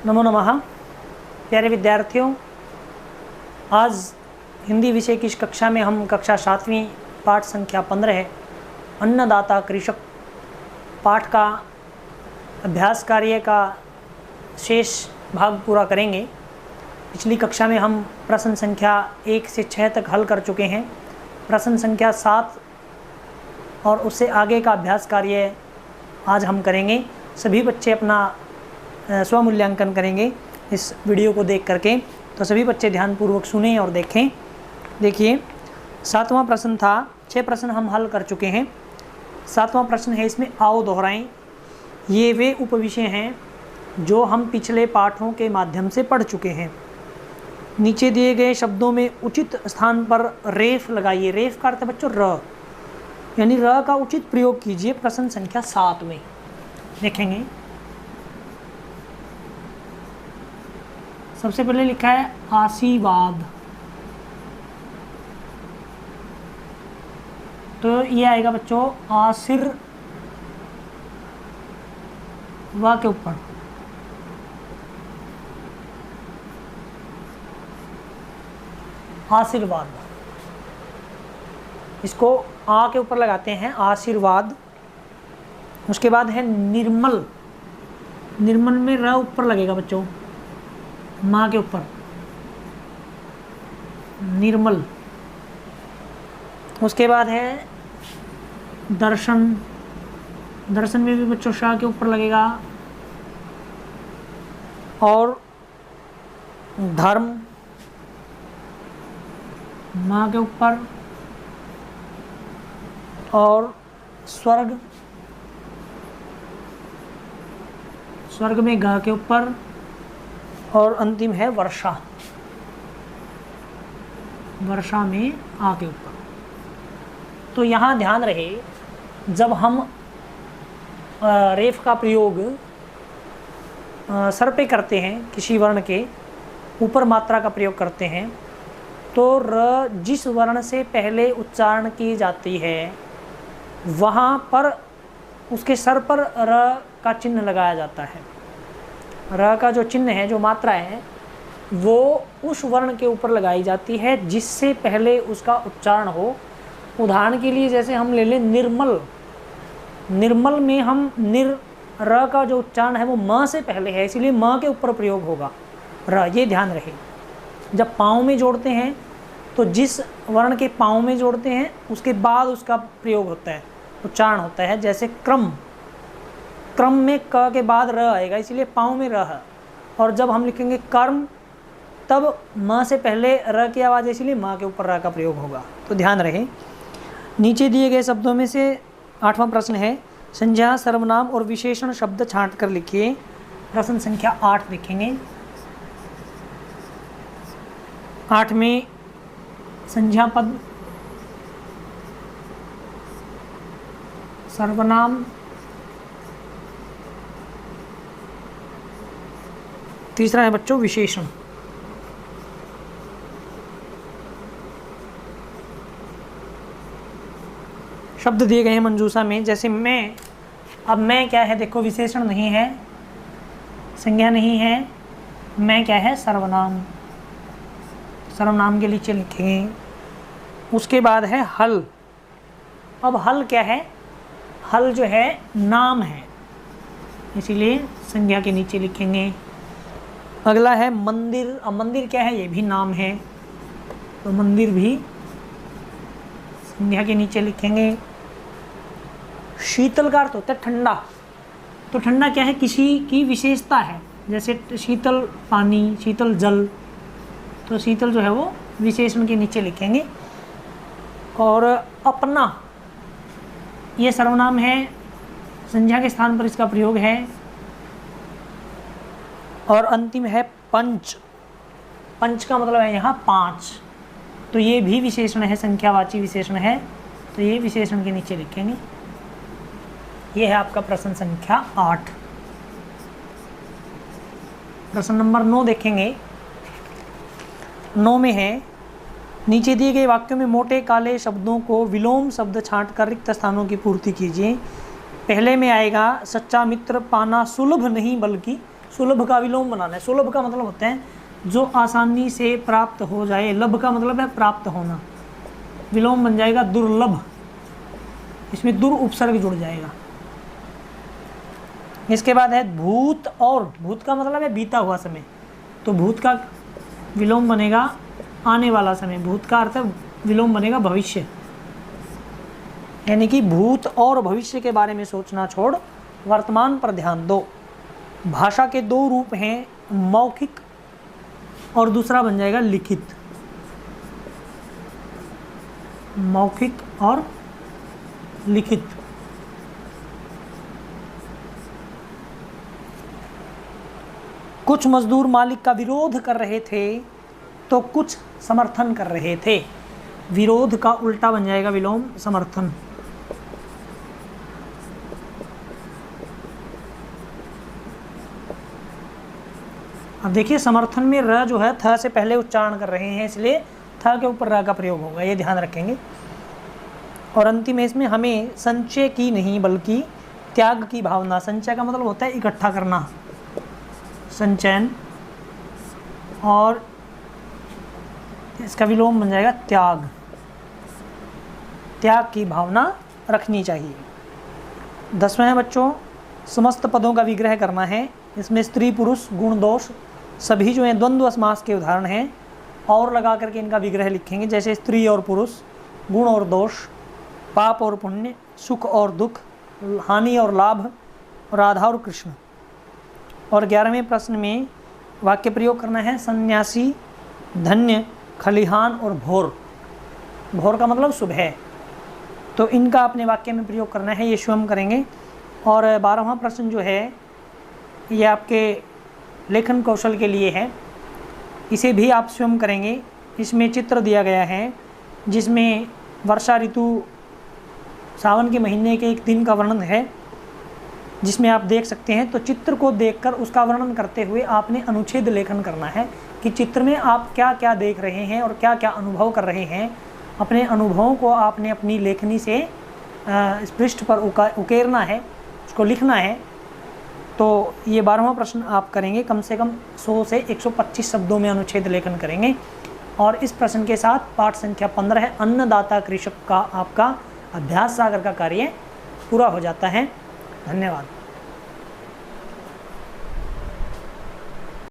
नमो नमः। प्यारे विद्यार्थियों, आज हिंदी विषय की इस कक्षा में हम कक्षा 7वीं पाठ संख्या 15 अन्नदाता कृषक पाठ का अभ्यास कार्य का शेष भाग पूरा करेंगे। पिछली कक्षा में हम प्रश्न संख्या 1 से 6 तक हल कर चुके हैं। प्रश्न संख्या 7 और उससे आगे का अभ्यास कार्य आज हम करेंगे। सभी बच्चे अपना स्वमूल्यांकन करेंगे इस वीडियो को देख करके, तो सभी बच्चे ध्यानपूर्वक सुनें और देखें। देखिए, 7वां प्रश्न था। 6 प्रश्न हम हल कर चुके हैं। 7वां प्रश्न है, इसमें आओ दोहराएं। ये वे उपविषय हैं जो हम पिछले पाठों के माध्यम से पढ़ चुके हैं। नीचे दिए गए शब्दों में उचित स्थान पर रेफ लगाइए। रेफ का अर्थ है बच्चों र, यानी र का उचित प्रयोग कीजिए। प्रश्न संख्या 7 में देखेंगे, सबसे पहले लिखा है आशीर्वाद, तो ये आएगा बच्चों आशीर वा के ऊपर आशीर्वाद, इसको आ के ऊपर लगाते हैं आशीर्वाद। उसके बाद है निर्मल। निर्मल में र ऊपर लगेगा बच्चों, माँ के ऊपर निर्मल। उसके बाद है दर्शन। दर्शन में भी बच्चों शाह के ऊपर लगेगा। और धर्म माँ के ऊपर। और स्वर्ग, स्वर्ग में ग के ऊपर। और अंतिम है वर्षा, वर्षा में आ के ऊपर। तो यहाँ ध्यान रहे, जब हम रेफ का प्रयोग सर पे करते हैं, किसी वर्ण के ऊपर मात्रा का प्रयोग करते हैं, तो र जिस वर्ण से पहले उच्चारण की जाती है वहाँ पर उसके सर पर र का चिन्ह लगाया जाता है। र का जो चिन्ह है, जो मात्रा है, वो उस वर्ण के ऊपर लगाई जाती है जिससे पहले उसका उच्चारण हो। उदाहरण के लिए जैसे हम ले लें निर्मल। निर्मल में हम र का जो उच्चारण है वो म से पहले है, इसीलिए म के ऊपर प्रयोग होगा र। ये ध्यान रहे। जब पाँव में जोड़ते हैं तो जिस वर्ण के पाँव में जोड़ते हैं उसके बाद उसका प्रयोग होता है, उच्चारण होता है। जैसे क्रम, क्रम में क के बाद र आएगा, इसीलिए पाँव में र है। और जब हम लिखेंगे कर्म, तब म से पहले र की आवाज़, इसीलिए म के ऊपर र का प्रयोग होगा। तो ध्यान रहे। नीचे दिए गए शब्दों में से 8वां प्रश्न है, संज्ञा, सर्वनाम और विशेषण शब्द छांट कर लिखिए। प्रश्न संख्या 8 लिखेंगे। 8 में संज्ञा पद, सर्वनाम, तीसरा है बच्चों विशेषण। शब्द दिए गए हैं मंजूषा में, जैसे मैं। अब मैं क्या है, देखो विशेषण नहीं है, संज्ञा नहीं है, मैं क्या है, सर्वनाम। सर्वनाम के नीचे लिखेंगे। उसके बाद है हल। अब हल क्या है, हल जो है नाम है, इसीलिए संज्ञा के नीचे लिखेंगे। अगला है मंदिर। अब मंदिर क्या है, ये भी नाम है, तो मंदिर भी संज्ञा के नीचे लिखेंगे। शीतल का अर्थ होता है ठंडा, तो ठंडा क्या है, किसी की विशेषता है। जैसे शीतल पानी, शीतल जल, तो शीतल जो है वो विशेषण के नीचे लिखेंगे। और अपना, ये सर्वनाम है, संज्ञा के स्थान पर इसका प्रयोग है। और अंतिम है पंच। पंच का मतलब है यहाँ 5, तो ये भी विशेषण है, संख्यावाची विशेषण है, तो ये विशेषण के नीचे लिखेंगे। ये है आपका प्रश्न संख्या 8। प्रश्न नंबर 9 देखेंगे। 9 में है, नीचे दिए गए वाक्यों में मोटे काले शब्दों को विलोम शब्द छांट कर रिक्त स्थानों की पूर्ति कीजिए। पहले में आएगा, सच्चा मित्र पाना सुलभ नहीं बल्कि सुलभ का विलोम बनाना है। सुलभ का मतलब होता है जो आसानी से प्राप्त हो जाए, लभ का मतलब है प्राप्त होना, विलोम बन जाएगा दुर्लभ, इसमें दुर उपसर्ग जुड़ जाएगा। इसके बाद है भूत, और भूत का मतलब है बीता हुआ समय, तो भूत का विलोम बनेगा आने वाला समय, भूत का अर्थ विलोम बनेगा भविष्य, यानी कि भूत और भविष्य के बारे में सोचना छोड़ वर्तमान पर ध्यान दो। भाषा के दो रूप हैं, मौखिक और दूसरा बन जाएगा लिखित, मौखिक और लिखित। कुछ मजदूर मालिक का विरोध कर रहे थे तो कुछ समर्थन कर रहे थे। विरोध का उल्टा बन जाएगा विलोम समर्थन। अब देखिए समर्थन में र जो है थ से पहले उच्चारण कर रहे हैं, इसलिए थ के ऊपर र का प्रयोग होगा, ये ध्यान रखेंगे। और अंतिम है इसमें हमें संचय की नहीं बल्कि त्याग की भावना। संचय का मतलब होता है इकट्ठा करना, संचयन, और इसका विलोम बन जाएगा त्याग, त्याग की भावना रखनी चाहिए। 10वें है बच्चों, समस्त पदों का विग्रह करना है। इसमें स्त्री पुरुष गुण दोष सभी जो हैं द्वंद्व समास के उदाहरण हैं, और लगा करके इनका विग्रह लिखेंगे, जैसे स्त्री और पुरुष, गुण और दोष, पाप और पुण्य, सुख और दुख, हानि और लाभ, राधा और कृष्ण। और 11वें प्रश्न में वाक्य प्रयोग करना है सन्यासी, धन्य, खलिहान और भोर। भोर का मतलब सुबह, तो इनका अपने वाक्य में प्रयोग करना है, ये स्वयं करेंगे। और 12वां प्रश्न जो है ये आपके लेखन कौशल के लिए है, इसे भी आप स्वयं करेंगे। इसमें चित्र दिया गया है जिसमें वर्षा ऋतु सावन के महीने के एक दिन का वर्णन है, जिसमें आप देख सकते हैं। तो चित्र को देखकर उसका वर्णन करते हुए आपने अनुच्छेद लेखन करना है कि चित्र में आप क्या क्या देख रहे हैं और क्या क्या अनुभव कर रहे हैं। अपने अनुभवों को आपने अपनी लेखनी से इस पृष्ठ पर उकेरना है, उसको लिखना है। तो ये 12वां प्रश्न आप करेंगे, कम से कम 100 से 125 शब्दों में अनुच्छेद लेखन करेंगे। और इस प्रश्न के साथ पाठ संख्या 15 है अन्नदाता कृषक का आपका अभ्यास सागर का कार्य पूरा हो जाता है। धन्यवाद।